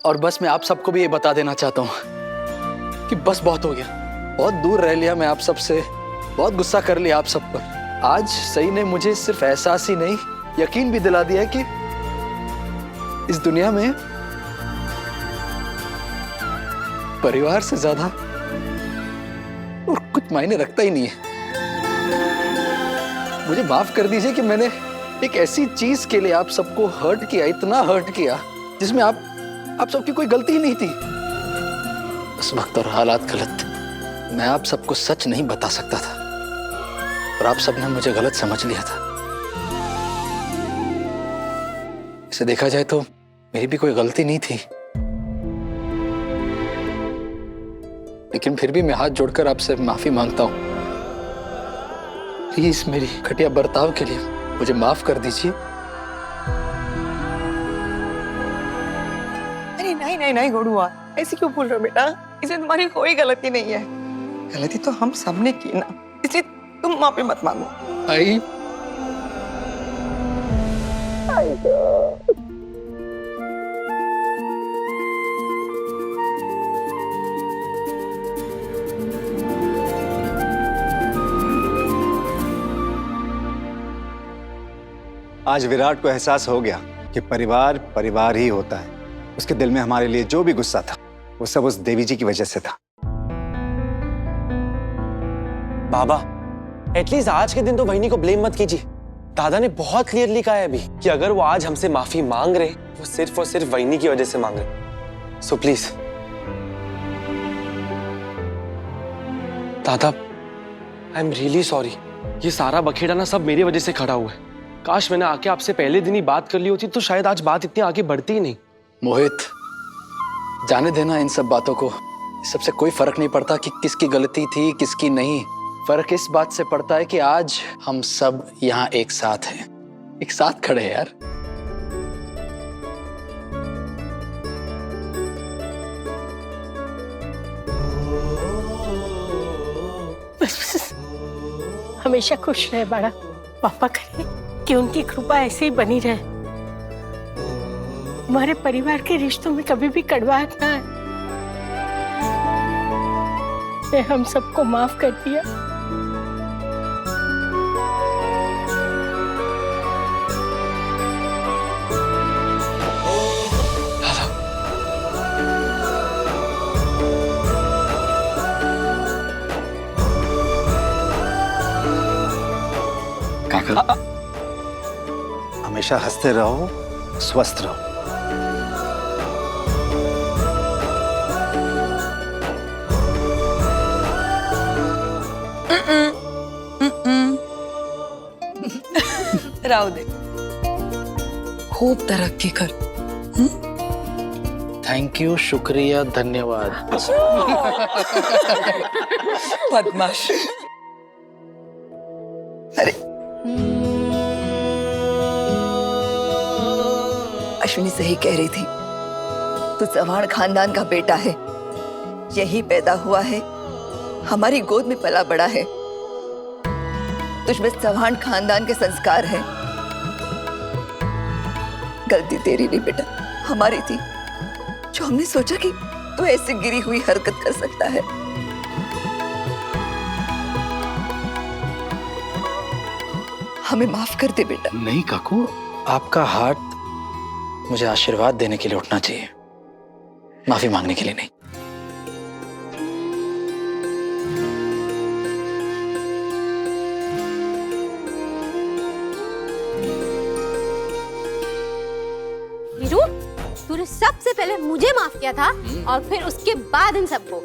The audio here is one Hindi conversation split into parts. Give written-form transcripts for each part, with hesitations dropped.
और बस मैं आप सबको भी ये बता देना चाहता हूँ कि बस बहुत हो गया, बहुत दूर रह लिया मैं आप सबसे, बहुत गुस्सा कर लिया आप सब पर। आज सई ने मुझे सिर्फ एहसास ही नहीं, यकीन भी दिला दिया है कि इस दुनिया में परिवार से ज्यादा और कुछ मायने रखता ही नहीं है। मुझे माफ कर दीजिए कि मैंने एक ऐसी चीज के लिए आप सबको हर्ट किया, इतना हर्ट किया, जिसमें आप सबकी कोई गलती ही नहीं थी। उस वक्त और हालात गलत थे। मैं आप सबको सच नहीं बता सकता था और आप सबने मुझे गलत समझ लिया था। इसे देखा जाए तो मेरी भी कोई गलती नहीं थी, लेकिन फिर भी मैं हाथ जोड़कर आपसे माफी मांगता हूं। प्लीज मेरी घटिया बर्ताव के लिए मुझे माफ कर दीजिए। अरे नहीं नहीं नहीं गुड़ुआ, ऐसे क्यों बोल रहे हो बेटा? इसमें तुम्हारी कोई गलती नहीं है। गलती तो हम सबने की ना, इसलिए तुम माफी मत मांगो। आई आज विराट को एहसास हो गया कि परिवार परिवार ही होता है। उसके दिल में हमारे लिए जो भी गुस्सा था वो सब उस देवी जी की वजह से था। बाबा, एटलीस्ट आज के दिन तो वहिनी को ब्लेम मत कीजिए। दादा ने बहुत क्लियरली कहा है अभी कि अगर वो आज हमसे माफी मांग रहे, वो सिर्फ और सिर्फ वहिनी की वजह से मांग रहे। सो प्लीज दादा, आई एम रियली सॉरी। ये सारा बखेड़ा ना सब मेरी वजह से खड़ा हुआ है। काश मैंने आके आपसे पहले दिन ही बात कर ली होती तो शायद आज बात इतनी आगे बढ़ती ही नहीं। मोहित, जाने देना इन सब बातों को। सबसे कोई फर्क नहीं पड़ता कि किसकी गलती थी किसकी नहीं। फर्क इस बात से पड़ता है कि आज हम सब यहाँ एक साथ हैं, एक साथ खड़े हैं यार। बस हमेशा खुश रहे बड़ा। पापा करे कि उनकी कृपा ऐसे ही बनी रहे, हमारे परिवार के रिश्तों में कभी भी कड़वाहट ना आए। मैं हम सबको माफ कर दिया। काका, हमेशा हंसते रहो, स्वस्थ रहो। राव दे, खूब तरक्की कर। थैंक यू, शुक्रिया, धन्यवाद। बदमाश। अरे अश्विनी सही कह रही थी, तू चव्हाण खानदान का बेटा है, यही पैदा हुआ है, हमारी गोद में पला बड़ा है। तुझमें चव्हाण खानदान के संस्कार है। गलती तेरी नहीं बेटा, हमारी थी, जो हमने सोचा कि तू ऐसी गिरी हुई हरकत कर सकता है। हमें माफ कर दे बेटा। नहीं काकू, आपका हाथ मुझे आशीर्वाद देने के लिए उठना चाहिए, माफी मांगने के लिए नहीं। वीरू, तूने सबसे पहले मुझे माफ किया था और फिर उसके बाद इन सबको।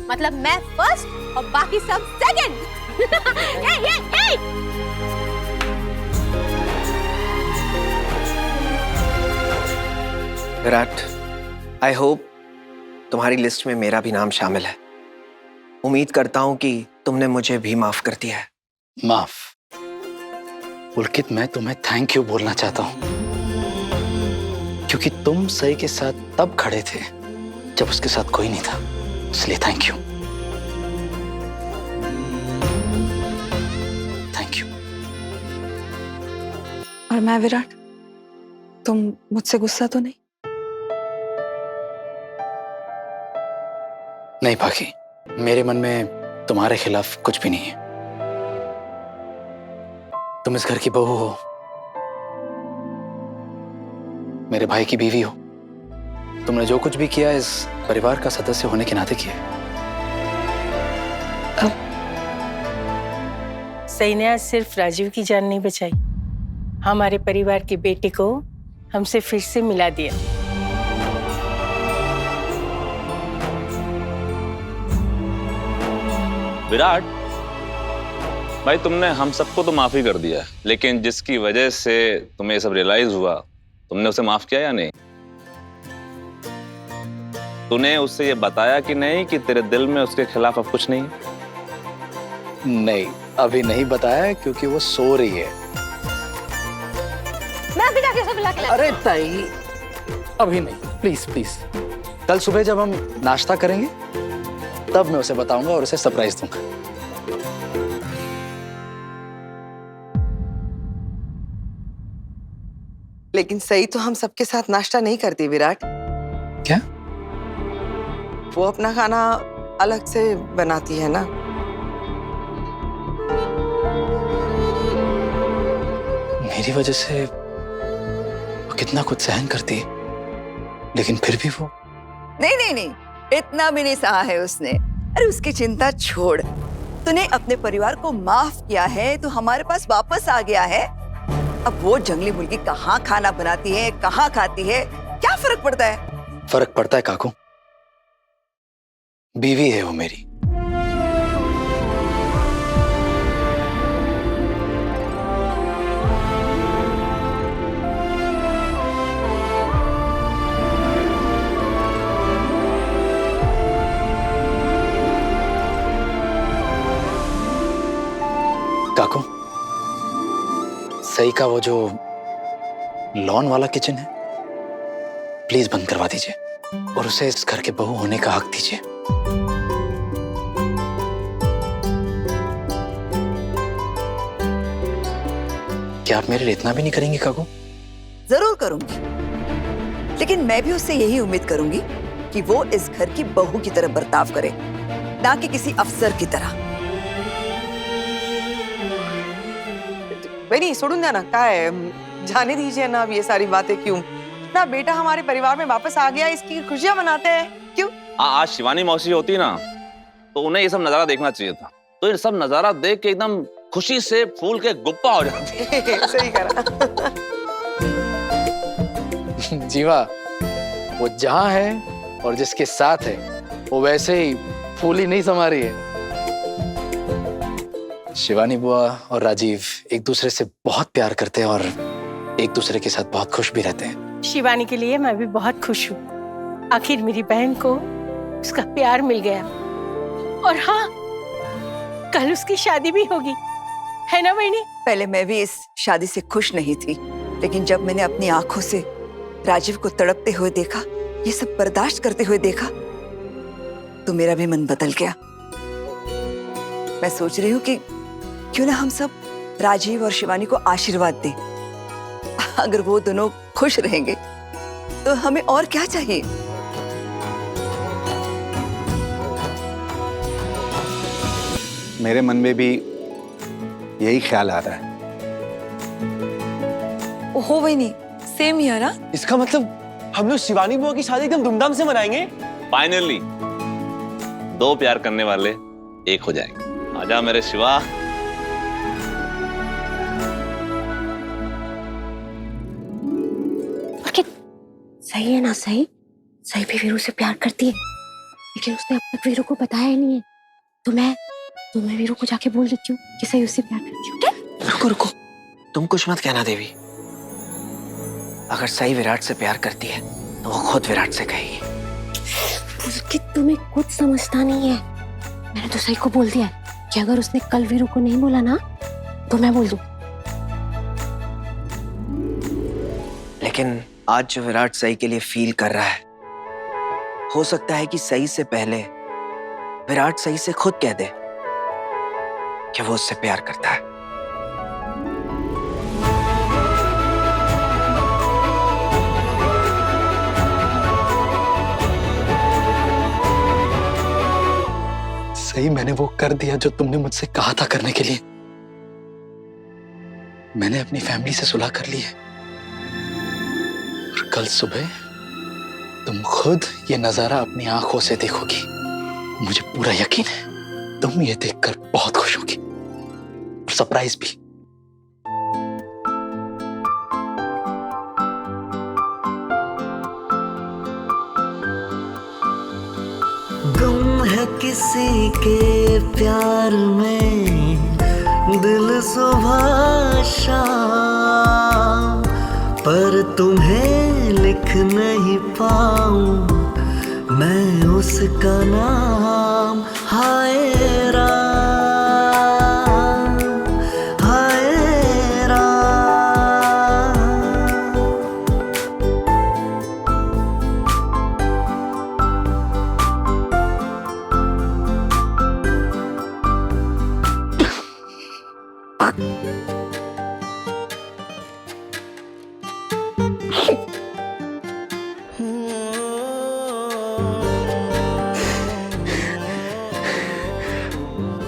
मतलब मैं फर्स्ट और बाकी सब सेकंड। विराट, आई होप तुम्हारी लिस्ट में मेरा भी नाम शामिल है। उम्मीद करता हूं कि तुमने मुझे भी माफ कर दिया है। माफ? पुलकित, मैं तुम्हें थैंक यू बोलना चाहता हूं, क्योंकि तुम सई के साथ तब खड़े थे जब उसके साथ कोई नहीं था, इसलिए थैंक यू। Thank you. और मैं विराट, तुम मुझसे गुस्सा तो नहीं? नहीं पाखी, मेरे मन में तुम्हारे खिलाफ कुछ भी नहीं है। तुम इस घर की बहू हो, मेरे भाई की बीवी हो। तुमने जो कुछ भी किया इस परिवार का सदस्य होने के नाते किया। सही ने आज सिर्फ राजीव की जान नहीं बचाई, हमारे परिवार के बेटे को हमसे फिर से मिला दिया। विराट भाई, तुमने हम सबको तो माफी कर दिया, लेकिन जिसकी वजह से तुम्हें ये सब रियलाइज हुआ, तुमने उसे माफ किया या नहीं? तूने उससे ये बताया कि नहीं कि तेरे दिल में उसके खिलाफ अब कुछ नहीं है? नहीं, अभी नहीं बताया क्योंकि वो सो रही है। मैं अभी जाके उसे बुला के लाती अरे ताई, अभी नहीं, प्लीज प्लीज। कल सुबह जब हम नाश्ता करेंगे तब मैं उसे बताऊंगा और उसे सरप्राइज दूंगा। लेकिन सही तो हम सबके साथ नाश्ता नहीं करती विराट। क्या? वो अपना खाना अलग से बनाती है ना। मेरी वजह से वो कितना कुछ सहन करती है, लेकिन फिर भी वो नहीं नहीं नहीं, इतना भी नहीं सहा है उसने। अरे उसकी चिंता छोड़, तूने अपने परिवार को माफ किया है तो हमारे पास वापस आ गया है। अब वो जंगली मुर्गी कहाँ खाना बनाती है, कहाँ खाती है, क्या फर्क पड़ता है? फर्क पड़ता है काकू, बीवी है वो मेरी। काकू, सही का वो जो लॉन वाला किचन है प्लीज बंद करवा दीजिए और उसे इस घर के बहू होने का हक दीजिए। क्या आप मेरे लिए इतना भी नहीं करेंगी काकू? जरूर करूंगी, लेकिन मैं भी उससे यही उम्मीद करूंगी कि वो इस घर की बहू की तरह बर्ताव करे, ना कि किसी अफसर की तरह। वही सोडून द्या ना, काय जाने दीजिए ना। अब ये सारी बातें क्यों? ना बेटा हमारे परिवार में वापस आ गया, इसकी खुशियां मनाते हैं। क्यों? आज शिवानी मौसी होती ना तो उन्हें ये सब नजारा देखना चाहिए था। तो ये सब नजारा देख के एकदम खुशी से फूल के गुप्पा हो जाती। सही करा। जीवा, वो जहां है और जिसके साथ है वो वैसे ही फूल ही नहीं समा रही है। शिवानी बुआ और राजीव एक दूसरे से बहुत प्यार करते हैं और एक दूसरे के साथ बहुत खुश भी रहते हैं। शिवानी के लिए मैं भी बहुत खुश हूँ, आखिर मेरी बहन को उसका प्यार मिल गया। और हाँ, कल उसकी शादी भी होगी, है ना बहनी? पहले मैं भी इस शादी से खुश नहीं थी, लेकिन जब मैंने अपनी आंखों से राजीव को तड़पते हुए देखा, ये सब बर्दाश्त करते हुए देखा, तो मेरा भी मन बदल गया। मैं सोच रही हूँ कि क्यों ना हम सब राजीव और शिवानी को आशीर्वाद दें। अगर वो दोनों खुश रहेंगे तो हमें और क्या चाहिए? मेरे मन में भी यही ख्याल आ रहा है। ओहो वही नहीं, सेम ही है ना। इसका मतलब हम लोग शिवानी बुआ की शादी एकदम धूमधाम से मनाएंगे। फाइनली दो प्यार करने वाले एक हो जाएंगे। आजा मेरे शिवा। सही है ना? सही भी वीरू से प्यार करती है, लेकिन उसने अब तक वीरू को बताया ही नहीं है। तो मैं वीरू को जाके बोल देती हूँ कि सही उससे प्यार करती हूँ। क्या? रुको रुको, तुम कुछ मत कहना देवी। अगर सही विराट से प्यार करती है तो वो खुद विराट से कहेगी। उसकी तुम्हें कुछ समझता नहीं है। मैंने तो सही को बोल दिया है कि अगर उसने कल वीरू को नहीं बोला ना तो मैं बोल दूँ। लेकिन आज जो विराट सही के लिए फील कर रहा है, हो सकता है कि सही से पहले विराट सही से खुद कह दे कि वो उससे प्यार करता है। सही मैंने वो कर दिया जो तुमने मुझसे कहा था करने के लिए। मैंने अपनी फैमिली से सुलह कर ली है और कल सुबह तुम खुद ये नजारा अपनी आंखों से देखोगी। मुझे पूरा यकीन है तुम ये देखकर बहुत खुश होगी और सरप्राइज भी। गुम है किसी के प्यार में दिल सुबह शाम, पर तुम्हें लिख नहीं पाऊं मैं उसका नाम। हाय राम, हाय राम।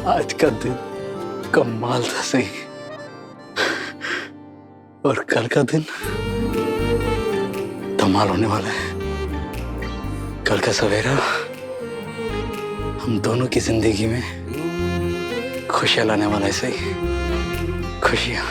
आज का दिन कमाल था सही, और कल का दिन धमाल होने वाला है। कल का सवेरा हम दोनों की जिंदगी में खुशियां लाने वाला है सही, खुशियां।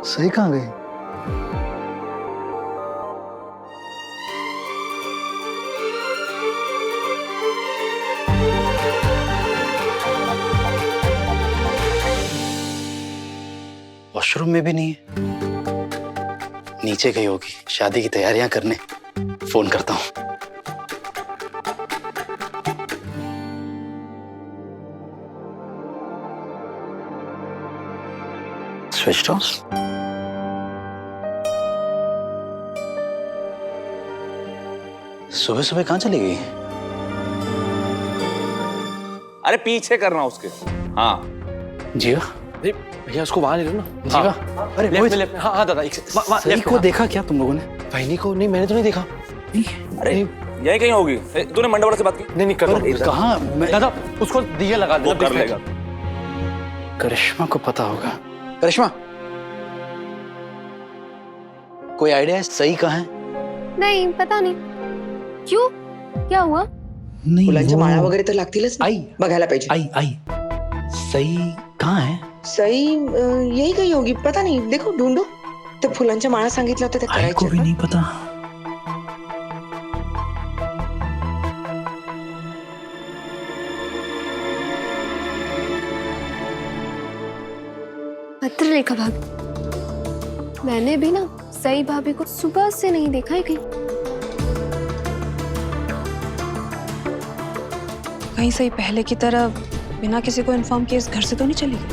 सही कहाँ गई? वॉशरूम में भी नहीं है, नीचे गई होगी शादी की तैयारियां करने। फोन करता हूं। Switch off. सुबह सुबह कहां चली गई? अरे पीछे करना उसके। हाँ जीवा, भैया उसको वहां ले लो ना। जीवा, अरे लेफ्ट में, लेफ्ट में। हाँ दादा, सही को देखा क्या तुम लोगों ने? वहीनी को नहीं, मैंने तो नहीं देखा। अरे यही कहीं होगी। तूने मंडवाड़ा से बात की? नहीं कर कहाँ? दादा उसको दिया लगा वो कर लेगा। करिश्मा को पता होगा। करिश्मा, कोई आइडिया है सही कहाँ है? नहीं पता नहीं। क्यों, क्या हुआ? नहीं, मुलांच्या माळा वगैरे तर लागतीलच ना, आई बघायला पाहिजे। आई सही कहाँ है? सही यही कहीं होगी, पता नहीं। देखो ढूंढो। ते फुलांच्या माळा सांगितलं होतं ते आई को भी करायचं। नहीं पता। पत्र लिखा भाभी, मैंने भी ना सई भाभी को सुबह से नहीं देखा है कहीं। कहीं सही पहले की तरह बिना किसी को इन्फॉर्म किए इस घर से तो नहीं चली गई?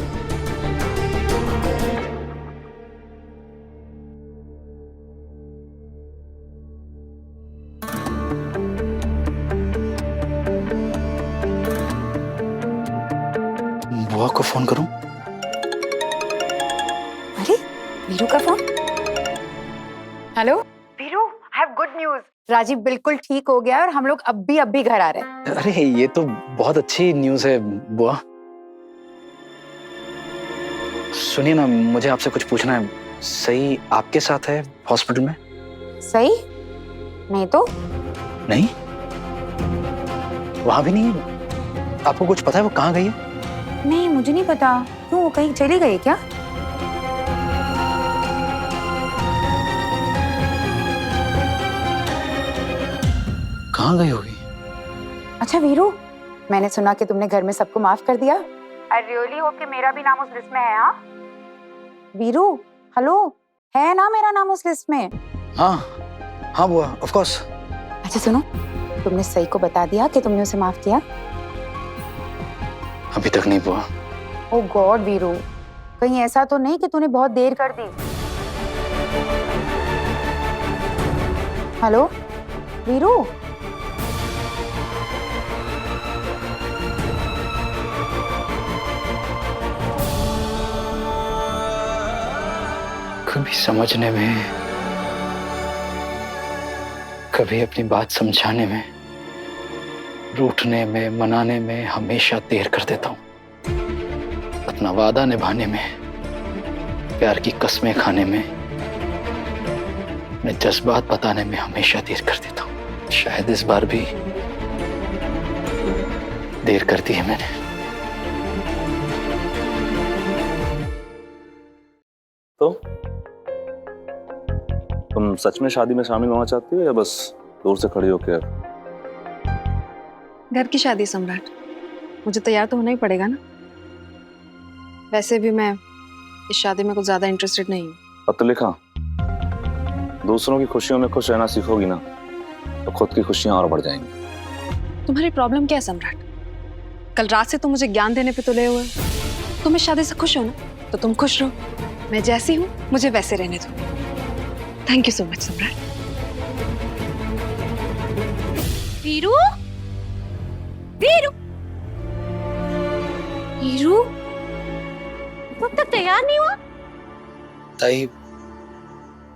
बुआ को फोन करूं? अरे वीरू का phone. Hello Veeru, I have good news। Rajeev बिल्कुल ठीक हो गया और हम लोग अब भी घर आ रहे हैं। अरे ये तो बहुत अच्छी न्यूज़ है बुआ। सुनिए ना, मुझे आपसे कुछ पूछना है। सही आपके साथ है हॉस्पिटल में? सही? नहीं तो? नहीं, वहां भी नहीं है? आपको कुछ पता है वो कहाँ गई है? नहीं मुझे नहीं पता। क्यों, वो कहीं चली गई क्या? कहाँ गई होगी? अच्छा वीरू, मैंने सुना कि तुमने घर में सबको माफ कर दिया। आई रियली होप कि मेरा भी नाम उस लिस्ट में है। हाँ वीरू, हेलो, है ना मेरा नाम उस लिस्ट में? हाँ बुआ, ऑफ कोर्स। अच्छा सुनो, तुमने सही को बता दिया कि तुमने उसे माफ किया? अभी तक नहीं बुआ। ओ गॉड वीरू, कहीं ऐसा तो नहीं कि तूने बहुत देर कर दी? हेलो वीरू? कभी समझने में, कभी अपनी बात समझाने में, रूठने में, मनाने में हमेशा देर कर देता हूं। अपना वादा निभाने में, प्यार की कस्में खाने में, अपने जज्बात बताने में हमेशा देर कर देता हूं। शायद इस बार भी देर कर दी है मैंने। तो तुम सच में शादी में शामिल होना चाहती हो या बस दूर से खड़ी होकर? घर की शादी सम्राट, मुझे तैयार तो होना ही पड़ेगा ना। वैसे भी मैं इस शादी में कुछ ज्यादा इंटरेस्टेड नहीं हूँ। अब तो लिखा, दूसरों की खुशियों में खुश रहना सीखोगी ना तो खुद की खुशियां और बढ़ जाएंगी। तुम्हारी प्रॉब्लम क्या है सम्राट? कल रात से तुम मुझे ज्ञान देने पे तुले हुए। तुम इस शादी से खुश हो ना, तो तुम खुश रहो। मैं जैसी हूँ मुझे वैसे रहने दो। थैंक यू सो मच सम्राट। वीरू, वीरू, वीरू, अब तक तैयार नहीं हुआ? ताई,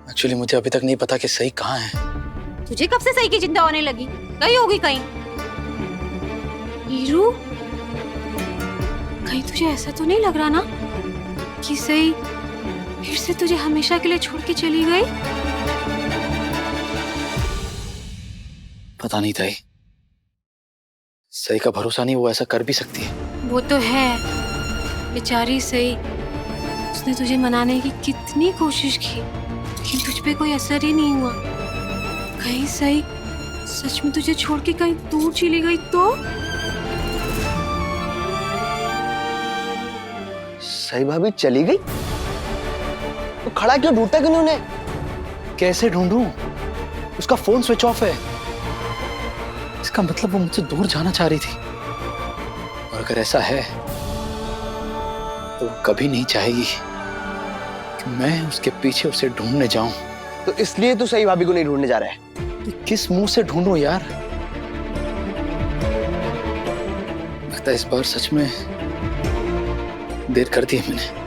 एक्चुअली मुझे अभी तक नहीं पता कि सही कहाँ है। तुझे कब से सही की चिंता होने लगी? गई होगी कहीं। वीरू, कहीं तुझे ऐसा तो नहीं लग रहा ना कि सही फिर से तुझे हमेशा के लिए छोड़ के चली गई? पता नहीं ताई, सही का भरोसा नहीं, वो ऐसा कर भी सकती है। वो तो है बेचारी सही, उसने तुझे मनाने की कितनी कोशिश की लेकिन तुझ पे कोई असर ही नहीं हुआ। कहीं सही सच में तुझे छोड़ के कहीं दूर चली गई तो? सही भाभी चली गई? तो खड़ा क्यों, ढूंढता क्यों नहीं उन्हें? कैसे ढूंढूं? उसका फोन स्विच ऑफ है। इसका मतलब वो मुझसे दूर जाना चाह रही थी, और अगर ऐसा है तो वो कभी नहीं चाहेगी कि मैं उसके पीछे उसे ढूंढने जाऊं। तो इसलिए तू सही भाभी को नहीं ढूंढने जा रहा है? तो किस मुंह से ढूंढूं यार? लगता है इस बार सच में देर कर दी है मैंने।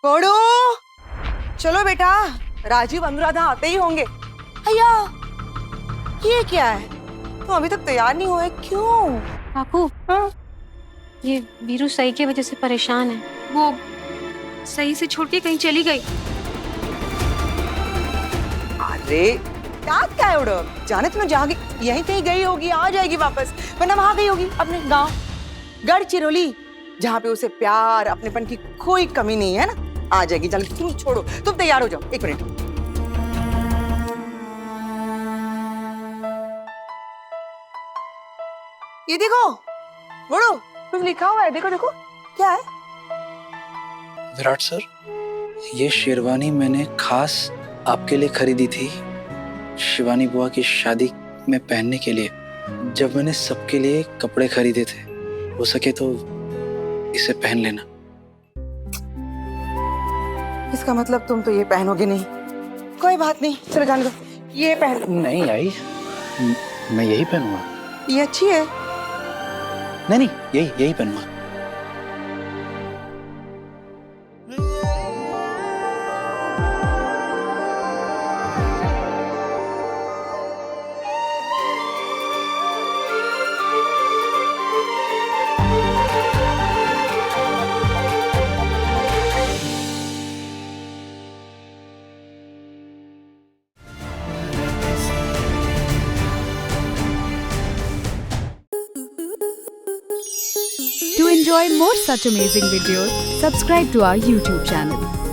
कोडू, चलो बेटा, राजीव अनुराधा आते ही होंगे। भैया, ये क्या है? तुम अभी तक तैयार नहीं हुए, क्यों? बापू, ये वीरू सही की वजह से परेशान है। वो सही से छोड़ के कहीं चली गई। अरे क्या है उड़ो? जाने तुम्हें जहाँ यहीं कहीं गई होगी, आ जाएगी वापस, वरना वहां गई होगी अपने गांव गढ़चिरौली, जहाँ पे उसे प्यार अपनेपन की कोई कमी नहीं है ना। आ जाएगी जल्दी, तुम छोड़ो, तुम तैयार हो जाओ। एक मिनट, ये देखो बड़ो, कुछ लिखा हुआ है, देखो देखो क्या है। विराट सर, ये शेरवानी मैंने खास आपके लिए खरीदी थी, शिवानी बुआ की शादी में पहनने के लिए। जब मैंने सबके लिए कपड़े खरीदे थे, हो सके तो इसे पहन लेना। इसका मतलब तुम तो ये पहनोगे नहीं। कोई बात नहीं, चलो जाने दो, ये पहन लो। नहीं आई, मैं यही पहनूंगा। ये अच्छी है। नहीं, यही पहनूंगा। To enjoy more such amazing videos, subscribe to our YouTube channel.